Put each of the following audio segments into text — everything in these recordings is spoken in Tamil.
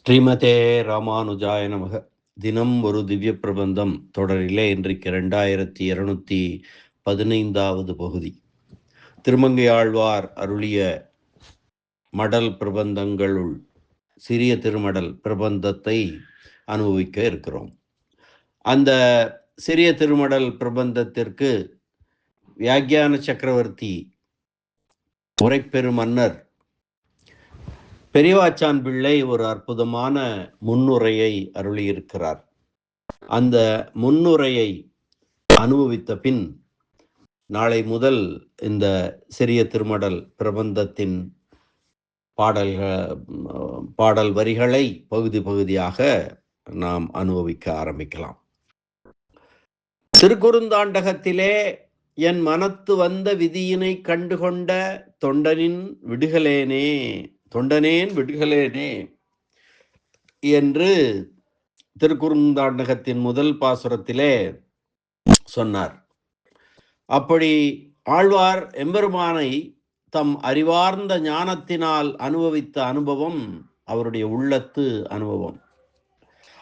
ஸ்ரீமதே ராமானுஜாய நமக. தினம் ஒரு திவ்ய பிரபந்தம் தொடரிலே இன்றைக்கு 2215வது பகுதி. திருமங்கை ஆழ்வார் அருளிய மடல் பிரபந்தங்களுள் சிறிய திருமடல் பிரபந்தத்தை அனுபவிக்க இருக்கிறோம். அந்த சிறிய திருமடல் பிரபந்தத்திற்கு வியாக்கியான சக்கரவர்த்தி உரைப்பெரும் மன்னர் பெரியவாச்சான் பிள்ளை ஒரு அற்புதமான முன்னுரையை அருளியிருக்கிறார். அந்த முன்னுரையை அனுபவித்த பின் நாளை முதல் இந்த சிறிய திருமடல் பிரபந்தத்தின் பாடல் வரிகளை பகுதி பகுதியாக நாம் அனுபவிக்க ஆரம்பிக்கலாம். திருக்குறுந்தாண்டகத்திலே என் மனத்து வந்த விதியினை கண்டுகொண்ட தொண்டனேன் விடுகளேனே என்று திருக்குறுந்தாண்டகத்தின் முதல் பாசுரத்திலே சொன்னார். அப்படி ஆழ்வார் எம்பெருமானை தம் அறிவார்ந்த ஞானத்தினால் அனுபவித்த அனுபவம் அவருடைய உள்ளத்து அனுபவம்.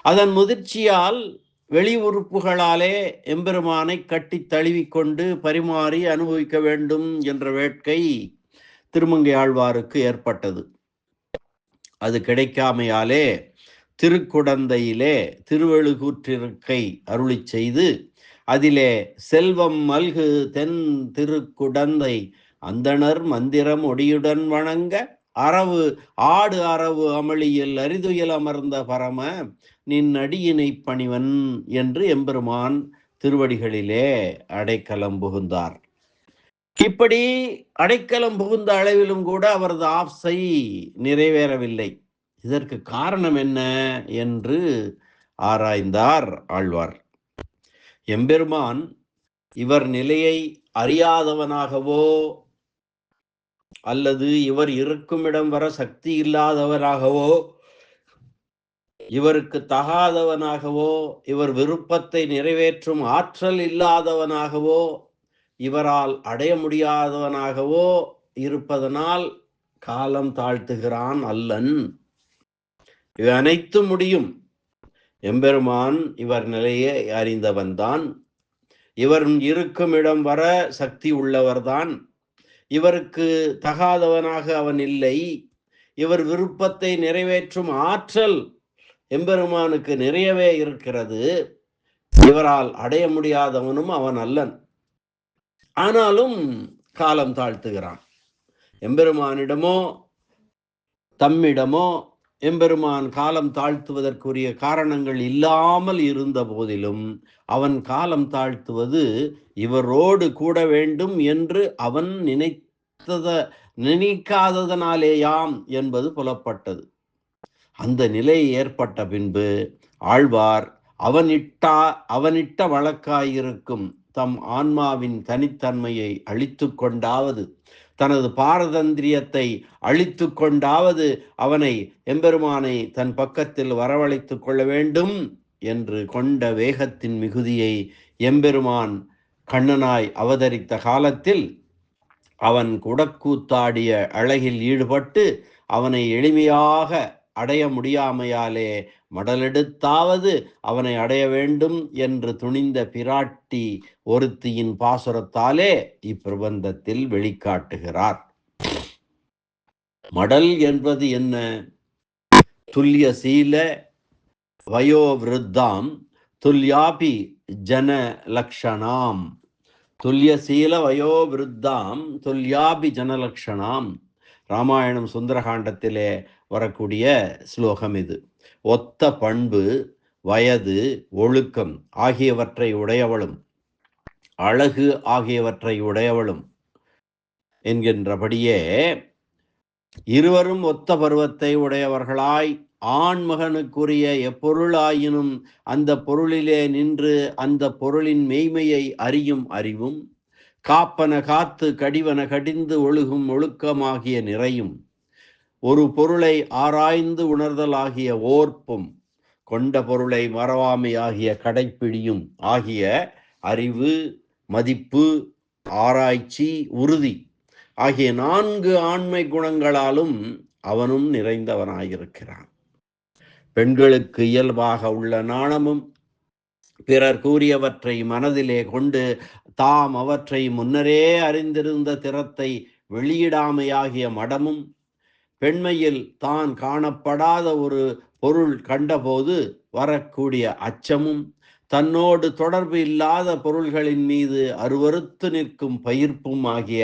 அதன் முதிர்ச்சியால் வெளி உறுப்புகளாலே எம்பெருமானை கட்டி தழுவிக்கொண்டு பரிமாறி அனுபவிக்க வேண்டும் என்ற வேட்கை திருமங்கை ஆழ்வாருக்கு ஏற்பட்டது. அது கிடைக்காமையாலே திருக்குடந்தையிலே திருவெழுகூற்றிருக்கை அருளி செய்து அதிலே செல்வம் மல்கு தென் திருக்குடந்தை அந்தணர் மந்திரம் ஒடியுடன் வணங்க அரவு ஆடு அரவு அமளியில் அரிதுயில் அமர்ந்த பரம நின் அடியினை பணிவன் என்று எம்பெருமான் திருவடிகளிலே அடைக்கலம் புகுந்தார். இப்படி அடைக்கலம் புகுந்த அளவிலும் கூட அவரது ஆசை நிறைவேறவில்லை. இதற்கு காரணம் என்ன என்று ஆராய்ந்தார் ஆழ்வார். எம்பெருமான் இவர் நிலையை அறியாதவனாகவோ அல்லது இவர் இருக்கும் இடம் வர சக்தி இல்லாதவனாகவோ இவருக்கு தகாதவனாகவோ இவர் விருப்பத்தை நிறைவேற்றும் ஆற்றல் இல்லாதவனாகவோ இவரால் அடைய முடியாதவனாகவோ இருப்பதனால் காலம் தாழ்த்துகிறான் அல்லன். இவை அனைத்தும் முடியும். எம்பெருமான் இவர் நிலையை அறிந்தவன்தான். இவர் இருக்கும் இடம் வர சக்தி உள்ளவர்தான். இவருக்கு தகாதவனாக அவன் இல்லை. இவர் விருப்பத்தை நிறைவேற்றும் ஆற்றல் எம்பெருமானுக்கு நிறையவே இருக்கிறது. இவரால் அடைய முடியாதவனும் அவன் அல்லன். ஆனாலும் காலம் தாழ்த்துகிறான். எம்பெருமானிடமோ தம்மிடமோ எம்பெருமான் காலம் தாழ்த்துவதற்குரிய காரணங்கள் இல்லாமல் இருந்த போதிலும் அவன் காலம் தாழ்த்துவது இவரோடு கூட வேண்டும் என்று அவன் நினைக்காததனாலேயாம் என்பது புலப்பட்டது. அந்த நிலை ஏற்பட்ட பின்பு ஆழ்வார் அவனிட்ட வழக்காயிருக்கும் தம் ஆன்மாவின் தனித்தன்மையை அழித்து கொண்டாவது தனது பாரதந்திரியத்தை அழித்து கொண்டாவது அவனை எம்பெருமானை தன் பக்கத்தில் வரவழைத்து கொள்ள வேண்டும் என்று கொண்ட வேகத்தின் மிகுதியை எம்பெருமான் கண்ணனாய் அவதரித்த காலத்தில் அவன் குடக்கூத்தாடிய அழகில் ஈடுபட்டு அவனை எளிமையாக அடைய முடியாமையாலே மடலெடுத்தாவது அவனை அடைய வேண்டும் என்று துணிந்த பிராட்டி ஒருத்தியின் பாசுரத்தாலே இப்பிரபந்தத்தில் வெளிக்காட்டுகிறார். மடல் என்பது என்ன? துல்லிய சீல வயோவிருத்தாம் துல்யாபி ஜன லக்ஷணாம். துல்லியசீல வயோவிருத்தாம் துல்யாபி ஜனலக்ஷணாம். ராமாயணம் சுந்தரகாண்டத்திலே வரக்கூடிய ஸ்லோகம் இது. ஒத்த பண்பு, வயது, ஒழுக்கம் ஆகியவற்றை உடையவளும் அழகு ஆகியவற்றை உடையவளும் என்கின்றபடியே இருவரும் ஒத்த பருவத்தை உடையவர்களாய் ஆண்மகனுக்குரிய எப்பொருளாயினும் அந்த பொருளிலே நின்று அந்த பொருளின் மெய்மையை அறியும் அறிவும் காப்பன காத்து கடிவன கடிந்து ஒழுகும் ஒழுக்கமாகிய நிறையும் ஒரு பொருளை ஆராய்ந்து உணர்தல் ஆகிய ஓர்ப்பும் கொண்ட பொருளை மறவாமை ஆகிய கடைப்பிடியும் ஆகிய அறிவு, மதிப்பு, ஆராய்ச்சி, உறுதி ஆகிய 4 ஆண்மை குணங்களாலும் அவனும் நிறைந்தவனாயிருக்கிறான். பெண்களுக்கு இயல்பாக உள்ள நாணமும், பிறர் கூறியவற்றை மனதிலே கொண்டு தாம் அவற்றை முன்னரே அறிந்திருந்த திறத்தை வெளியிடாமையாகிய மடமும், பெண்மையில் தான் காணப்படாத ஒரு பொருள் கண்டபோது வரக்கூடிய அச்சமும், தன்னோடு தொடர்பு இல்லாத பொருள்களின் மீது அருவருத்து நிற்கும் பயிர்ப்பும் ஆகிய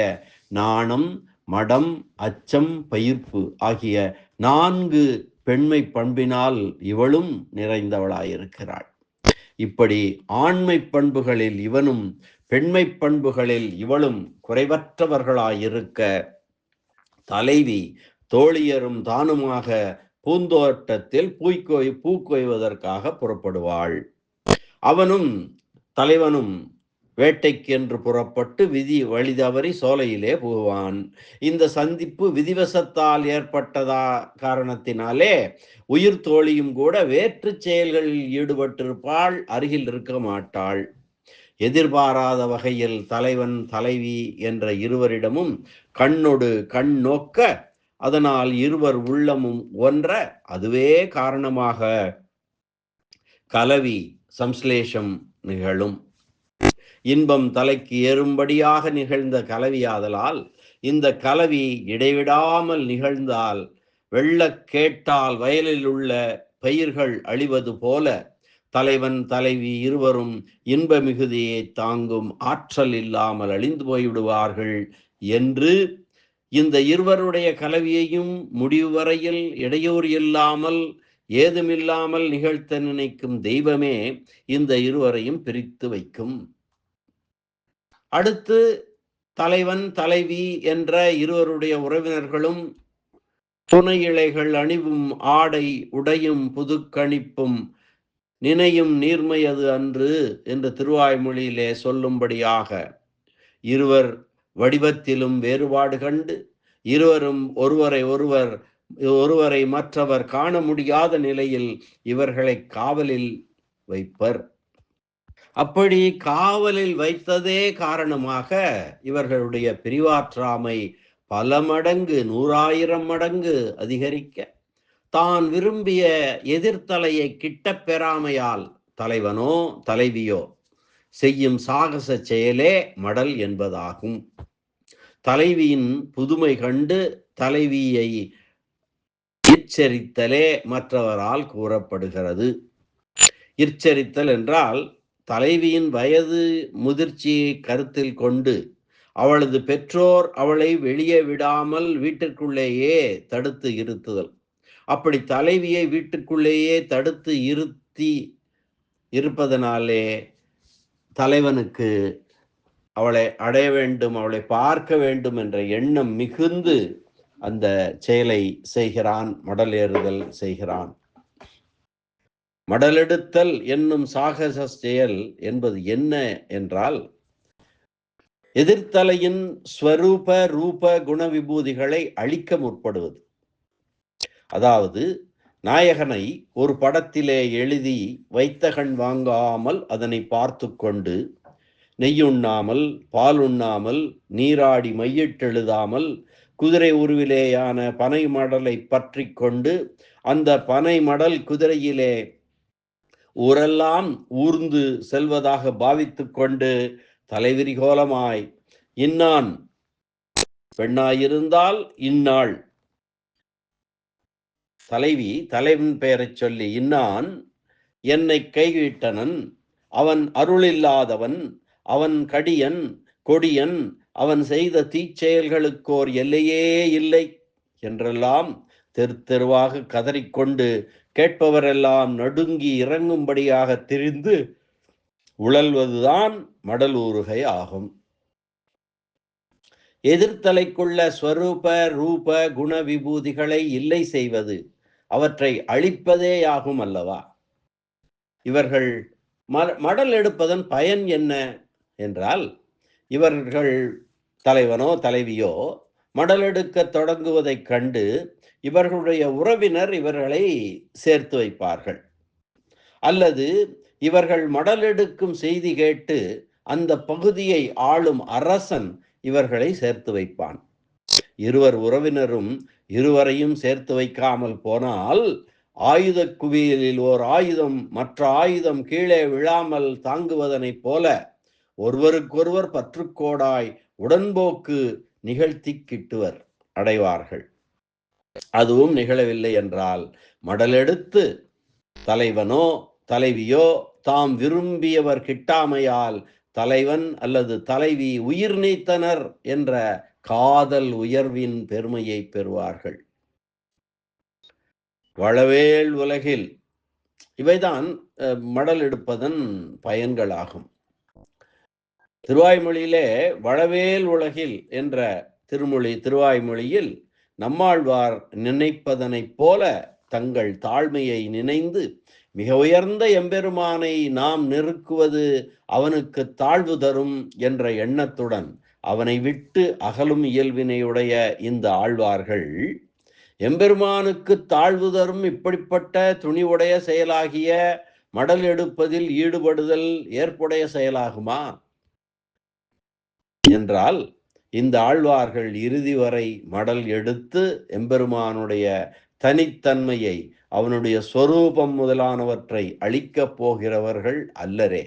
நாணம், மடம், அச்சம், பயிர்ப்பு ஆகிய 4 பெண்மை பண்பினால் இவளும் நிறைந்தவளாயிருக்கிறாள். இப்படி ஆண்மை பண்புகளில் இவனும் பெண்மை பண்புகளில் இவளும் குறைவற்றவர்களாயிருக்க, தலைவி தோழியரும் தானுமாக பூந்தோட்டத்தில் பூக்கொய்வதற்காக புறப்படுவாள். அவனும் தலைவனும் வேட்டைக்கென்று புறப்பட்டு வழி தவறி சோலையிலே புகுவான். இந்த சந்திப்பு விதிவசத்தால் ஏற்பட்டதா காரணத்தினாலே உயிர் தோழியும் கூட வேற்று செயல்களில் ஈடுபட்டிருப்பாள், அருகில் இருக்க மாட்டாள். எதிர்பாராத வகையில் தலைவன் தலைவி என்ற இருவரிடமும் கண்ணொடு கண் நோக்க, அதனால் இருவர் உள்ளமும் ஒன்ற, அதுவே காரணமாக கலவி சம்ஸ்லேஷம் நிகழும். இன்பம் தலைக்கு ஏறும்படியாக நிகழ்ந்த கலவியாதலால் இந்த கலவி இடைவிடாமல் நிகழ்ந்தால் வெள்ளக்கேட்டால் வயலில் உள்ள பயிர்கள் அழிவது போல தலைவன் தலைவி இருவரும் இன்ப மிகுதியை தாங்கும் ஆற்றல் இல்லாமல் அழிந்து போய்விடுவார்கள் என்று இந்த இருவருடைய கலவியையும் முடிவு வரையில் இடையூறு இல்லாமல் ஏதுமில்லாமல் நிகழ்த்த நினைக்கும் தெய்வமே இந்த இருவரையும் பிரித்து வைக்கும். அடுத்து தலைவன் தலைவி என்ற இருவருடைய உறவினர்களும் துணை இழைகள் அணிவும் ஆடை உடையும் புதுக்கணிப்பும் நினையும் நீர்மையது அன்று என்று திருவாய்மொழியிலே சொல்லும்படியாக இருவர் வடிவத்திலும் வேறுபாடு கண்டு இருவரும் ஒருவரை மற்றவர் காண முடியாத நிலையில் இவர்களை காவலில் வைப்பர். அப்படி காவலில் வைத்ததே காரணமாக இவர்களுடைய பிரிவாற்றாமை பல மடங்கு 100,000 மடங்கு அதிகரிக்க, தான் விரும்பிய எதிர்த்தலையை கிட்ட பெறாமையால் தலைவனோ தலைவியோ செய்யும் சாகச செயலே மடல் என்பதாகும். தலைவியின் புதுமை கண்டு தலைவியை இச்சரித்தலே மற்றவரால் கூறப்படுகிறது. இச்சரித்தல் என்றால் தலைவியின் வயது முதிர்ச்சியை கருத்தில் கொண்டு அவளது பெற்றோர் அவளை வெளியே விடாமல் வீட்டிற்குள்ளேயே தடுத்து இருத்துதல். அப்படி தலைவியை வீட்டுக்குள்ளேயே தடுத்து இருப்பதனாலே தலைவனுக்கு அவளை அடைய வேண்டும், அவளை பார்க்க வேண்டும் என்ற எண்ணம் மிகுந்து அந்த செயலை செய்கிறான், மடல் ஏறுதல் செய்கிறான். மடலெடுத்தல் என்னும் சாகச செயல் என்பது என்ன என்றால், எதிர்த்தலையின் ஸ்வரூப ரூப குண விபூதிகளை அழிக்க முற்படுவது. அதாவது நாயகனை ஒரு படத்திலே எழுதி வைத்த கண் வாங்காமல் அதனை பார்த்து கொண்டு நெய்யுண்ணாமல் பால் உண்ணாமல் நீராடி மையிட்டெழுதாமல் குதிரை உருவிலேயான பனை மடலை பற்றி கொண்டு அந்த பனை மடல் குதிரையிலே ஊரெல்லாம் ஊர்ந்து செல்வதாக பாவித்து கொண்டு தலைவிரிகோலமாய் இன்னான் பெண்ணாயிருந்தால் இன்னாள் தலைவி தலைவன் பெயரை சொல்லி இன்னான் என்னை கைவிட்டனன், அவன் அருளில்லாதவன், அவன் கடியன் கொடியன், அவன் செய்த தீச்செயல்களுக்கோர் எல்லையே இல்லை என்றெல்லாம் தெருவாக கதறிக்கொண்டு கேட்பவரெல்லாம் நடுங்கி இறங்கும்படியாக திரிந்து உழல்வதுதான் மடலூருகை ஆகும். எதிர்த்தலைக்குள்ள ஸ்வரூப ரூப குண விபூதிகளை இல்லை செய்வது, அவற்றை அழிப்பதேயாகும் அல்லவா. இவர்கள் மடல் எடுப்பதன் பயன் என்ன என்றால், இவர்கள் தலைவனோ தலைவியோ மடல் எடுக்க தொடங்குவதைக் கண்டு இவர்களுடைய உறவினர் இவர்களை சேர்த்து வைப்பார்கள். அல்லது இவர்கள் மடல் எடுக்கும் செய்தி கேட்டு அந்த பகுதியை ஆளும் அரசன் இவர்களை சேர்த்து வைப்பான். இருவர் உறவினரும் இருவரையும் சேர்த்து வைக்காமல் போனால் ஆயுத குவியலில் ஓர் ஆயுதம் மற்ற ஆயுதம் கீழே விழாமல் தாங்குவதனைப் போல ஒருவருக்கொருவர் பற்றுக்கோடாய் உடன்போக்கு நிகழ்த்தி கிட்டுவர் அடைவார்கள். அதுவும் நிகழவில்லை என்றால் மடலெடுத்து தலைவனோ தலைவியோ தாம் விரும்பியவர் கிட்டாமையால் தலைவன் அல்லது தலைவி உயிர் நீத்தனர் என்ற காதல் உயர்வின் பெருமையை பெறுவார்கள். வளவேல் உலகில் இவைதான் மடல் எடுப்பதன் பயன்களாகும். திருவாய்மொழியிலே வளவேல் உலகில் என்ற திருவாய்மொழியில் நம்மாழ்வார் நினைப்பதனைப் போல தங்கள் தாழ்மையை நினைந்து மிக உயர்ந்த எம்பெருமானை நாம் நெருக்குவது அவனுக்கு தாழ்வு தரும் என்ற எண்ணத்துடன் அவனை விட்டு அகலும் இயல்பினையுடைய இந்த ஆழ்வார்கள் எம்பெருமானுக்கு தாழ்வு தரும் இப்படிப்பட்ட துணிவுடைய செயலாகிய மடல் எடுப்பதில் ஈடுபடுதல் ஏற்புடைய செயலாகுமா என்றால், இந்த ஆழ்வார்கள் இறுதி வரை மடல் எடுத்து எம்பெருமானுடைய தனித்தன்மையை அவனுடைய சொரூபம் முதலானவற்றை அழிக்கப் போகிறவர்கள் அல்லரே.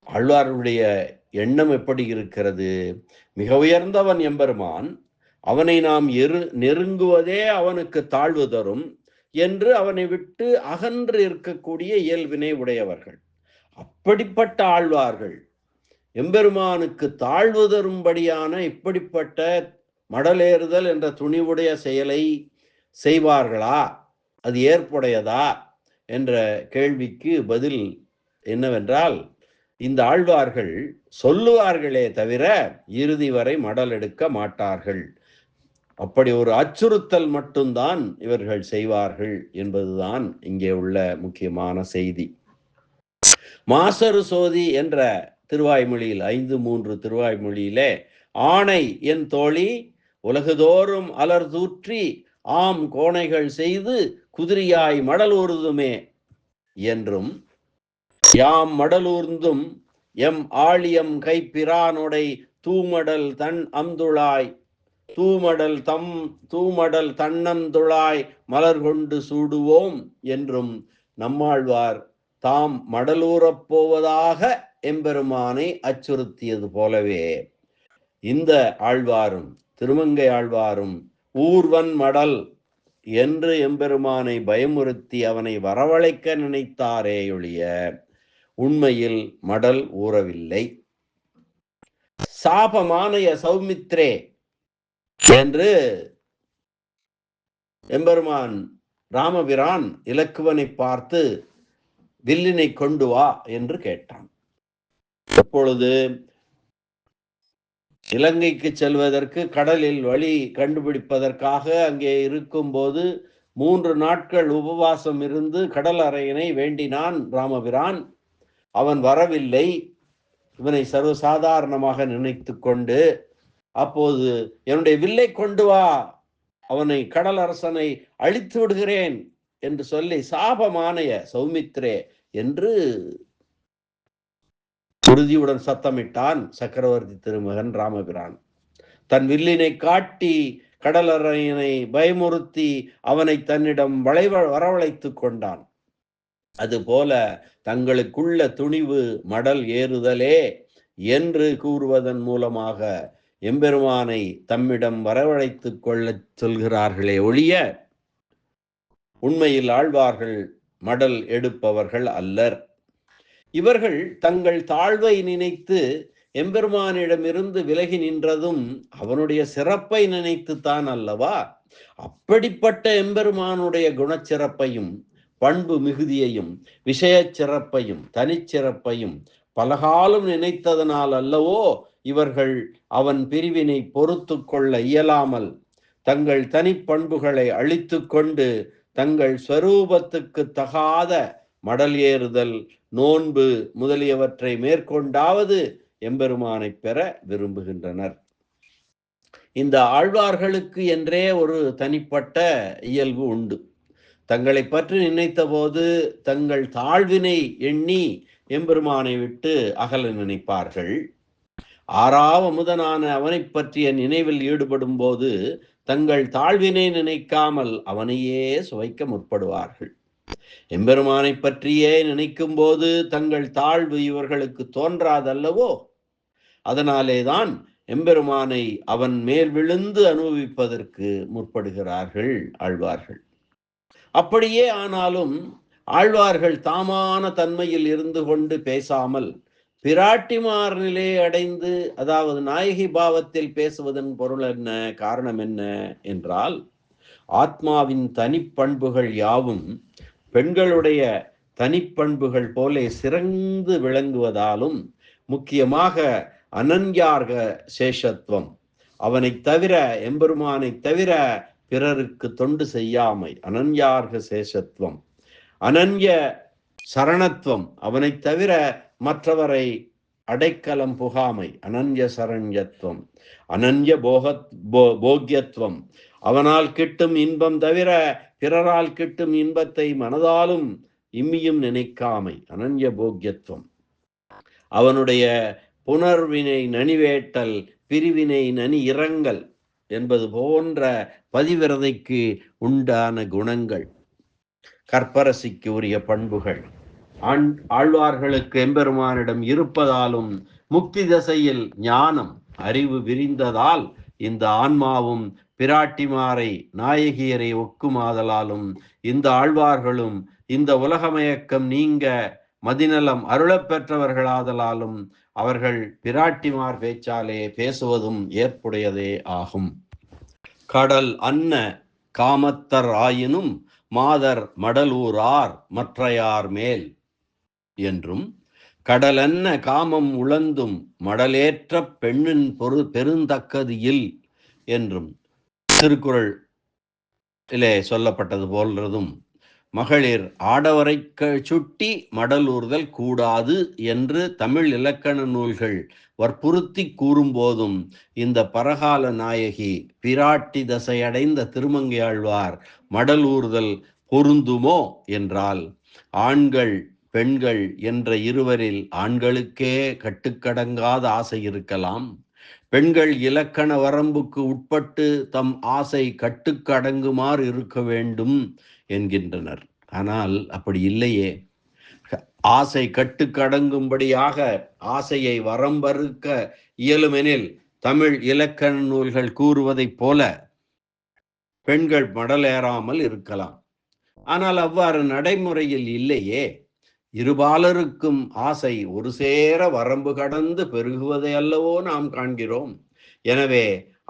ஆழ்வார்களுடைய எண்ணம் எப்படி இருக்கிறது? மிக உயர்ந்தவன் எம்பெருமான், அவனை நாம் நெருங்குவதே அவனுக்கு தாழ்வு தரும் என்று அவனை விட்டு அகன்று இருக்கக்கூடிய இயல்பினை உடையவர்கள். அப்படிப்பட்ட ஆழ்வார்கள் எம்பெருமானுக்கு தாழ்வு தரும்படியான இப்படிப்பட்ட மடலேறுதல் என்ற துணிவுடைய செயலை செய்வார்களா? அது ஏற்புடையதா என்ற கேள்விக்கு பதில் என்னவென்றால், இந்த ஆழ்வார்கள் சொல்லுவார்களே தவிர இறுதி வரை மடல் எடுக்க மாட்டார்கள். அப்படி ஒரு அச்சுறுத்தல் மட்டும்தான் இவர்கள் செய்வார்கள் என்பதுதான் இங்கே உள்ள முக்கியமான செய்தி. மாசரு சோதி என்ற திருவாய்மொழியில் 5:3 திருவாய்மொழியிலே ஆணை என் தோழி உலகுதோறும் அலர்தூற்றி ஆம் கோணைகள் செய்து குதிரியாய் மடலூர்துமே என்றும் யாம் மடலூர்ந்தும் எம் ஆழியம் கைப்பிரானொடை தூமடல் தன் அம்துளாய் தூமடல் தன்னந்துளாய் மலர் கொண்டு சூடுவோம் என்றும் நம்மாழ்வார் தாம் மடலூரப் போவதாக எம்பெருமானை அச்சுறுத்தியது போலவே இந்த ஆழ்வாரும் திருமங்கை ஆழ்வாரும் ஊர்வன் மடல் என்று எம்பெருமானை பயமுறுத்தி அவனை வரவழைக்க நினைத்தாரேயொழிய உண்மையில் மடல் ஊறவில்லை. சாபமானய சௌமித்ரே என்று எம்பெருமான் ராமபிரான் இலக்குவனை பார்த்து வில்லினை கொண்டு வா என்று கேட்டான். அப்பொழுது இலங்கைக்கு செல்வதற்கு கடலில் வழி கண்டுபிடிப்பதற்காக அங்கே இருக்கும்போது 3 நாட்கள் உபவாசம் இருந்து கடல் அறையினை வேண்டினான் ராமபிரான். அவன் வரவில்லை. இவனை சர்வசாதாரணமாக நினைத்து கொண்டு அப்போது என்னுடைய வில்லை கொண்டு வா, அவனை கடல் அரசனை அழித்து விடுகிறேன் என்று சொல்லி சாபமானய சௌமித்ரே என்று உறுதியுடன் சத்தமிட்டான் சக்கரவர்த்தி திருமகன் ராமபிரான். தன் வில்லினை காட்டி கடலறையனை பயமுறுத்தி அவனை தன்னிடம் வரவழைத்து கொண்டான். அதுபோல தங்களுக்குள்ள துணிவு மடல் ஏறுதலே என்று கூறுவதன் மூலமாக எம்பெருமானை தம்மிடம் வரவழைத்து கொள்ள சொல்கிறார்களே ஒழிய உண்மையில் ஆழ்வார்கள் மடல் எடுப்பவர்கள் அல்லர். இவர்கள் தங்கள் தாழ்வை நினைத்து எம்பெருமானிடமிருந்து விலகி நின்றதும் அவனுடைய சிறப்பை நினைத்துத்தான் அல்லவா? அப்படிப்பட்ட எம்பெருமானுடைய குணச்சிறப்பையும் பண்பு மிகுதியையும் விஷயச் சிறப்பையும் தனிச்சிறப்பையும் பலகாலம் நினைத்ததனால் அல்லவோ இவர்கள் அவன் பிரிவினை பொறுத்து கொள்ள இயலாமல் தங்கள் தனிப்பண்புகளை அழித்து கொண்டு தங்கள் ஸ்வரூபத்துக்கு தகாத மடல் ஏறுதல் நோன்பு முதலியவற்றை மேற்கொண்டாவது எம்பெருமானை பெற விரும்புகின்றனர். இந்த ஆழ்வார்களுக்கு என்றே ஒரு தனிப்பட்ட இயல்பு உண்டு. தங்களை பற்றி நினைத்த போது தங்கள் தாழ்வினை எண்ணி எம்பெருமானை விட்டு அகல நினைப்பார்கள். ஆறாவமுதனான அவனை பற்றிய நினைவில் ஈடுபடும் போது தங்கள் தாழ்வினை நினைக்காமல் அவனையே சுவைக்க முற்படுவார்கள். எம்பெருமானை பற்றியே நினைக்கும் போது தங்கள் தாழ்வு இவர்களுக்கு தோன்றாதல்லவோ? அதனாலேதான் எம்பெருமானை அவன் மேல் விழுந்து அனுபவிப்பதற்கு முற்படுகிறார்கள் ஆழ்வார்கள். அப்படியே ஆனாலும் ஆழ்வார்கள் தாமான தன்மையில் இருந்து கொண்டு பேசாமல் பிராட்டிமார் நிலையை அடைந்து, அதாவது நாயகி பாவத்தில் பேசுவதன் பொருள் என்ன, காரணம் என்ன என்றால், ஆத்மாவின் தனிப்பண்புகள் யாவும் பெண்களுடைய தனிப்பண்புகள் போல சிறந்து விளங்குவதாலும், முக்கியமாக அனன்யார்க சேஷத்துவம், அவனை தவிர, எம்பெருமானை தவிர பிறருக்கு தொண்டு செய்யாமை, அனன்யார்க சேஷத்துவம், அனன்ய சரணத்துவம், அவனை தவிர மற்றவரை அடைக்கலம் புகாமை, அனன்ய சரண்யத்துவம், அனன்ய போக்கியத்துவம், அவனால் கிட்டும் இன்பம் தவிர பிறரால் கிட்டும் இன்பத்தை மனதாலும் இம்மியும் நினைக்காமை, அனன்ய போக்கியத்துவம், அவனுடைய புனர்வினை நனிவேட்டல், பிரிவினை நனி இரங்கல் என்பது போன்ற பதிவிரதைக்கு உண்டான குணங்கள், கற்பரசிக்கு உரிய பண்புகள் ஆழ்வார்களுக்கு எம்பெருமானிடம் இருப்பதாலும், முக்தி தசையில் ஞானம் அறிவு விரிந்ததால் இந்த ஆன்மாவும் பிராட்டிமாரை நாயகியரை ஒக்குமாதலாலும், இந்த ஆழ்வார்களும் இந்த உலகமயக்கம் நீங்க மதிநலம் அருளப் பெற்றவர்களாதலாலும் அவர்கள் பிராட்டிமார் பேச்சாலே பேசுவதும் ஏற்புடையதே ஆகும். கடல் அன்ன காமத்தர் ஆயினும் மாதர் மடலூரார் மற்றையார் மேல் என்றும், கடலன்ன காமம் உழந்தும் மடலேற்ற பெண்ணின் பெருந்தக்கது இல் என்றும் திருக்குறளிலே சொல்லப்பட்டது போன்றதும், மகளிர் ஆடவரை சுட்டி மடலூர்தல் கூடாது என்று தமிழ் இலக்கண நூல்கள் வற்புறுத்தி கூறும்போதும், இந்த பரகால நாயகி பிராட்டி தசையடைந்த திருமங்கையாழ்வார் மடலூர்தல் பொருந்துமோ என்றால், ஆண்கள் பெண்கள் என்ற இருவரில் ஆண்களுக்கே கட்டுக்கடங்காத ஆசை இருக்கலாம், பெண்கள் இலக்கண வரம்புக்கு உட்பட்டு தம் ஆசை கட்டுக்கடங்குமாறு இருக்க வேண்டும் என்கின்றனர். ஆனால் அப்படி இல்லையே. ஆசை கட்டுக்கடங்கும்படியாக ஆசையை வரம்பறுக்க இயலுமெனில் தமிழ் இலக்கண நூல்கள் கூறுவதைப் போல பெண்கள் மடலேறாமல் இருக்கலாம். ஆனால் அவ்வாறு நடைமுறையில் இல்லையே. இருபாலருக்கும் ஆசை ஒரு சேர வரம்பு கடந்து பெருகுவதை அல்லவோ நாம் காண்கிறோம். எனவே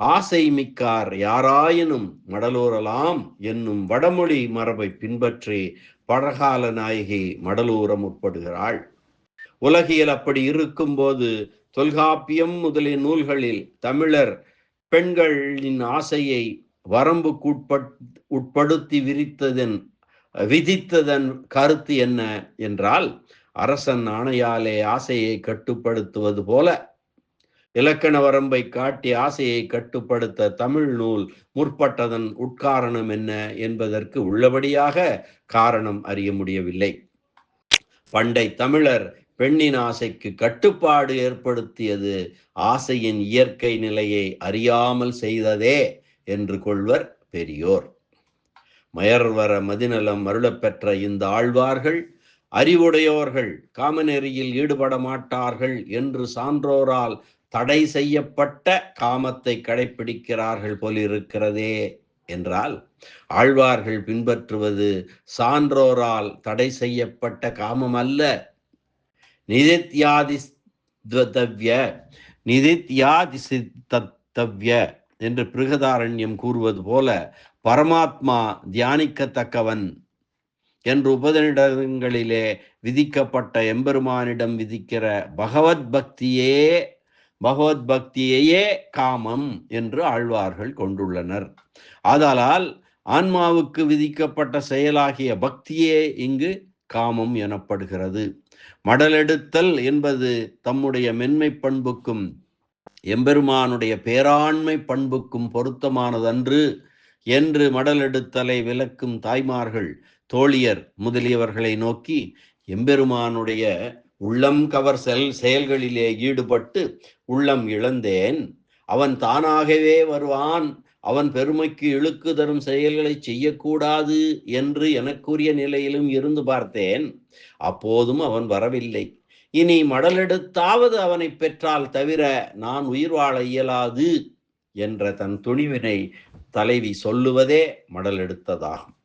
ஆசை மிக்கார் யாராயினும் மடலூரலாம் என்னும் வடமொழி மரபை பின்பற்றி பரகால நாயகி மடலூர முற்படுகிறாள். உலகியல் அப்படி இருக்கும்போது தொல்காப்பியம் முதலிய நூல்களில் தமிழர் பெண்களின் ஆசையை வரம்புக்கு உட்படுத்தி விதித்ததன் கருத்து என்ன என்றால், அரசன் ஆணையாலே ஆசையை கட்டுப்படுத்துவது போல இலக்கண வரம்பை காட்டி ஆசையை கட்டுப்படுத்த தமிழ் நூல் முற்பட்டதன் உட்காரணம் என்ன என்பதற்கு உள்ளபடியாக காரணம் அறிய முடியவில்லை. பண்டை தமிழர் பெண்ணின் ஆசைக்கு கட்டுப்பாடு ஏற்படுத்தியது ஆசையின் இயற்கை நிலையை அறியாமல் செய்ததே என்று கொள்வர் பெரியோர். மயர்வர மதிநலம் அருளப்பெற்ற இந்த ஆழ்வார்கள் அறிவுடையோர்கள், காமநெறியில் ஈடுபட மாட்டார்கள் என்று சான்றோரால் தடை செய்யப்பட்ட காமத்தை கடைபிடிக்கிறார்கள் போலிருக்கிறதே என்றால், ஆழ்வார்கள் பின்பற்றுவது சான்றோரால் தடை செய்யப்பட்ட காமம் அல்ல, நிதித்யாதிசித்தவ்ய என்று பிருகதாரண்யம் கூறுவது போல பரமாத்மா தியானிக்கத்தக்கவன் என்று உபநிடதங்களிலே விதிக்கப்பட்ட எம்பெருமானிடம் விதிக்கிற பகவத் பக்தியையே காமம் என்று ஆழ்வார்கள் கொண்டுள்ளனர். ஆதலால் ஆன்மாவுக்கு விதிக்கப்பட்ட செயலாகிய பக்தியே இங்கு காமம் எனப்படுகிறது. மடலெடுத்தல் என்பது தம்முடைய மென்மை பண்புக்கும் எம்பெருமானுடைய பேராண்மை பண்புக்கும் பொருத்தமானதன்று என்று மடலெடுத்தலை விளக்கும் தாய்மார்கள், தோழியர் முதலியவர்களை நோக்கி, எம்பெருமானுடைய உள்ளம் கவர் செயல்களிலே ஈடுபட்டு உள்ளம் இழந்தேன், அவன் தானாகவே வருவான், அவன் பெருமைக்கு இழுக்கு தரும் செயல்களை செய்யக்கூடாது என்று எனக்குரிய நிலையிலும் இருந்து பார்த்தேன். அப்போதும் அவன் வரவில்லை. இனி மடலெடுத்தாவது அவனை பெற்றால் தவிர நான் உயிர் வாழ இயலாது என்ற தன் துணிவினை தலைவி சொல்லுவதே மடலெடுத்ததாகும்.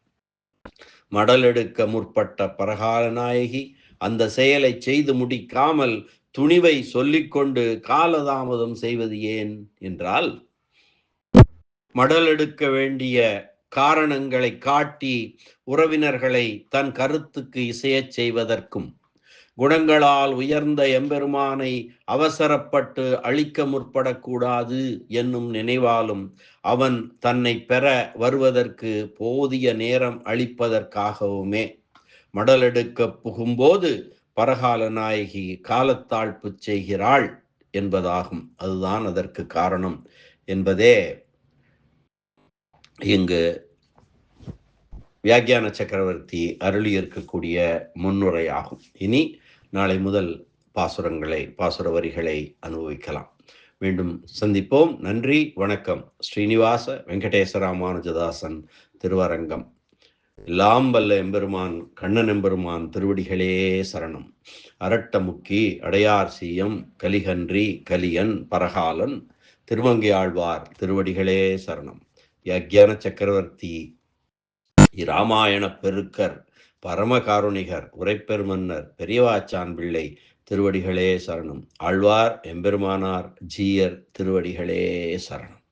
மடலெடுக்க முற்பட்ட பரகால நாயகி அந்த செயலை செய்து முடிக்காமல் துணிவை சொல்லிக்கொண்டு காலதாமதம் செய்வது ஏன் என்றால், மடலெடுக்க வேண்டிய காரணங்களை காட்டி உறவினர்களை தன் கருத்துக்கு இசையச் செய்வதற்கும், குணங்களால் உயர்ந்த எம்பெருமானை அவசரப்பட்டு அழிக்க முற்படக்கூடாது என்னும் நினைவாலும் அவன் தன்னை பெற வருவதற்கு போதிய நேரம் அளிப்பதற்காகவுமே மடலெடுக்க புகும்போது பரகால நாயகி காலத்தாழ்ப்பு செய்கிறாள் என்பதாகும். அதுதான் அதற்கு காரணம் என்பதே இங்கு வியாக்கியான சக்கரவர்த்தி அருளி இருக்கக்கூடிய முன்னுரையாகும். இனி நாளை முதல் பாசுர வரிகளை அனுபவிக்கலாம். மீண்டும் சந்திப்போம். நன்றி, வணக்கம். ஸ்ரீனிவாச வெங்கடேச ராமானுஜதாசன் திருவரங்கம். எல்லாம் வல்ல எம்பெருமான் கண்ணன் எம்பெருமான் திருவடிகளே சரணம். அரட்டமுக்கி அடையார் சீயம் கலிகன்றி கலியன் பரகாலன் திருமங்கை ஆழ்வார் திருவடிகளே சரணம். வியாக்கியான சக்கரவர்த்தி இராமாயண பெருக்கர் பரமகாருணிகர் உரைப்பெருமன்னர் பெரியவாச்சான் பிள்ளை திருவடிகளே சரணம். ஆழ்வார் எம்பெருமானார் ஜீயர் திருவடிகளே சரணம்.